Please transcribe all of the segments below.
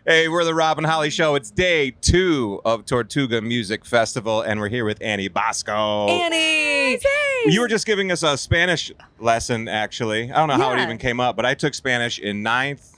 Hey, we're the Rob and Holly Show. It's day 2 of Tortuga Music Festival, and we're here with Annie Bosko. Annie! You were just giving us a Spanish lesson, actually. I don't know how it even came up, but I took Spanish in ninth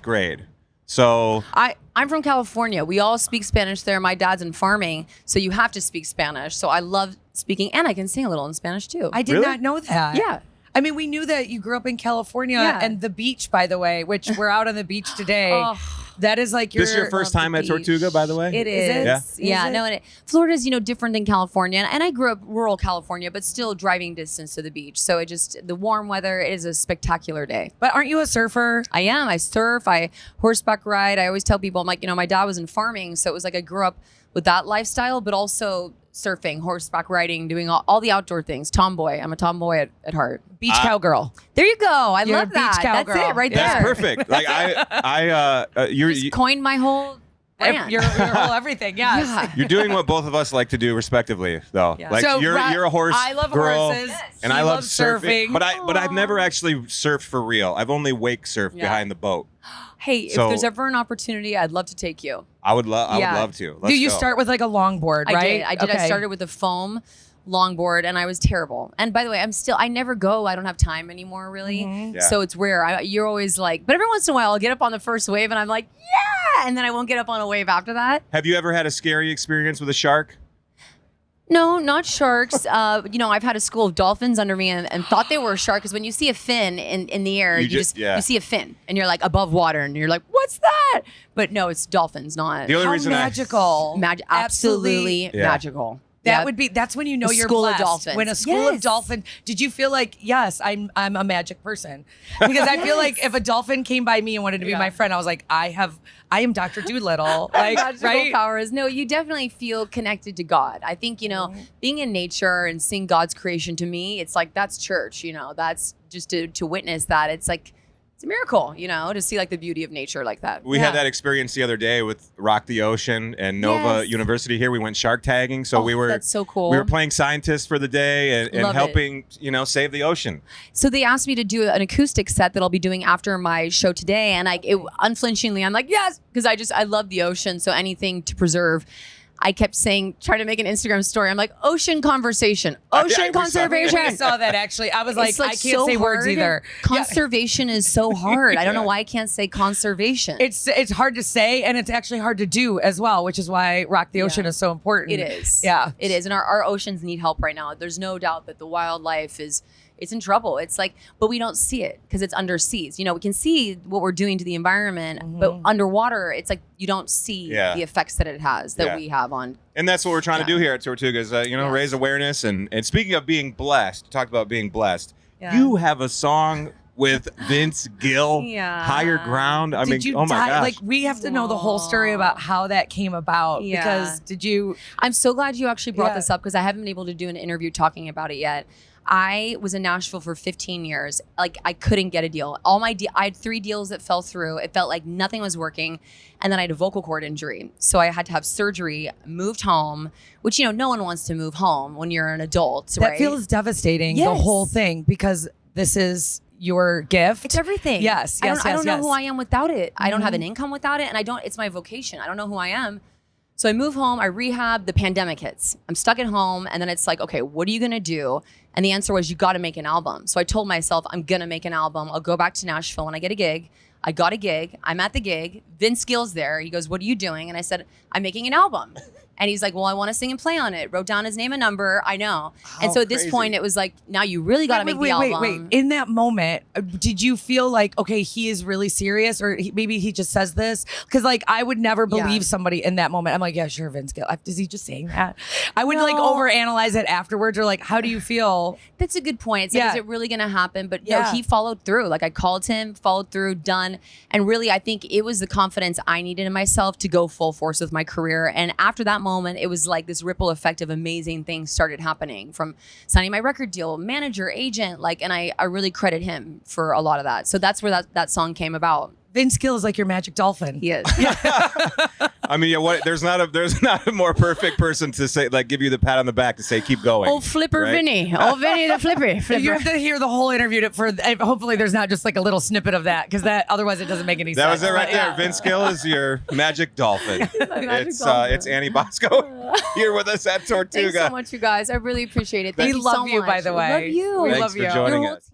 grade. So I'm from California. We all speak Spanish there. My dad's in farming, so you have to speak Spanish. So I love speaking, and I can sing a little in Spanish too. I did not know that. Yeah. I mean, we knew that you grew up in California and the beach, by the way, which we're out on the beach today. That is like this is your first time at Tortuga, by the way? It is. Yeah. No, and Florida's, different than California. And I grew up rural California, but still driving distance to the beach. So the warm weather is a spectacular day. But aren't you a surfer? I am. I surf. I horseback ride. I always tell people, I'm like, my dad was in farming. So it was like I grew up with that lifestyle, but also surfing, horseback riding, doing all the outdoor things. Tomboy. I'm a tomboy at heart. Beach cowgirl. There you go. I You're love a that. beach cowgirl. That's it right there. That's perfect. Like you just coined my whole brand. Your whole everything. Yes. Yeah. You're doing what both of us like to do, respectively, though. Yeah. Like So, you're a horse I love girl, horses. and He I love loves surfing. surfing. But I've never actually surfed for real. I've only wake surfed behind the boat. Hey, So- if there's ever an opportunity, I'd love to take you. I would love to. Let's Do you go. start with like a longboard, right? I did. I started with a foam longboard, and I was terrible. And by the way, I never go. I don't have time anymore, really. Yeah. So it's rare. You're always like, but every once in a while, I'll get up on the first wave, and I'm like, yeah, and then I won't get up on a wave after that. Have you ever had a scary experience with a shark? No, not sharks. I've had a school of dolphins under me and thought they were a shark, because when you see a fin in the air, you see a fin, and you're like above water, and you're like, what's that? But no, it's dolphins, not. The only How reason magical. Absolutely magical. That's when you know you're school of blessed. dolphins. When a school of dolphins, did you feel like, yes, I'm a magic person? Because I feel like if a dolphin came by me and wanted to be my friend, I was like, I am Dr. Doolittle. Like, magical powers. No, you definitely feel connected to God. I think, being in nature and seeing God's creation, to me, it's like, that's church, that's just to witness that. It's like, it's a miracle, to see like the beauty of nature like that. We had that experience the other day with Rock the Ocean and Nova University here. We went shark tagging. So that's so cool. We were playing scientists for the day and helping, save the ocean. So they asked me to do an acoustic set that I'll be doing after my show today. And unflinchingly, I'm like, yes, because I love the ocean. So anything to preserve. I kept trying to make an Instagram story. I'm like, ocean conversation, ocean conservation. I saw that actually. I was like, I can't so say words hard. either. Conservation is so hard. I don't know why I can't say conservation. It's hard to say, and it's actually hard to do as well, which is why Rock the Ocean is so important. It is. Yeah. It is. And our oceans need help right now. There's no doubt that the wildlife it's in trouble. It's like, but we don't see it because it's under seas. We can see what we're doing to the environment, but underwater, it's like you don't see the effects that it has that we have on. And that's what we're trying to do here at Tortuga is, raise awareness. And speaking of being blessed, you talked about being blessed. Yeah. You have a song with Vince Gill, Higher Ground. I mean, oh my gosh. Like, we have to know the whole story about how that came about. Because I'm so glad you actually brought this up, because I haven't been able to do an interview talking about it yet. I was in Nashville for 15 years. Like, I couldn't get a deal. I had 3 deals that fell through. It felt like nothing was working. And then I had a vocal cord injury. So I had to have surgery, moved home, which, no one wants to move home when you're an adult, that right? feels devastating, the whole thing, because this is your gift. It's everything. Yes. I don't know who I am without it. I don't have an income without it. And it's my vocation. I don't know who I am. So I move home, I rehab, the pandemic hits. I'm stuck at home, and then it's like, okay, what are you gonna do? And the answer was, you gotta make an album. So I told myself, I'm gonna make an album. I'll go back to Nashville when I get a gig. I got a gig, I'm at the gig, Vince Gill's there. He goes, what are you doing? And I said, I'm making an album. And he's like, well, I wanna sing and play on it. Wrote down his name and number, I know. And so at this point, it was like, now you really gotta make the album. Wait. In that moment, did you feel like, okay, he is really serious, or maybe he just says this? Because like, I would never believe somebody in that moment. I'm like, yeah, sure, Vince Gill. Is he just saying that? I would like overanalyze it afterwards, or like, how do you feel? That's a good point. It's like, is it really gonna happen? But no, he followed through. Like, I called him, followed through, done. And really, I think it was the confidence I needed in myself to go full force with my career. And after that moment, it was like this ripple effect of amazing things started happening, from signing my record deal, manager, agent, and I really credit him for a lot of that. So that's where that song came about. Vince Gill is like your magic dolphin. He is. I mean, there's not a more perfect person to say, like, give you the pat on the back to say, keep going. Oh, Flipper right? Vinny. Oh, Vinny the Flipper. You have to hear the whole interview hopefully there's not just like a little snippet of that, because otherwise it doesn't make any sense. That was it right there. Vince Gill is your magic dolphin. It's Annie Bosko here with us at Tortuga. Thanks so much, you guys. I really appreciate it. Thank We you love so you, much. by the way. Love you. We Thanks love for you. joining us.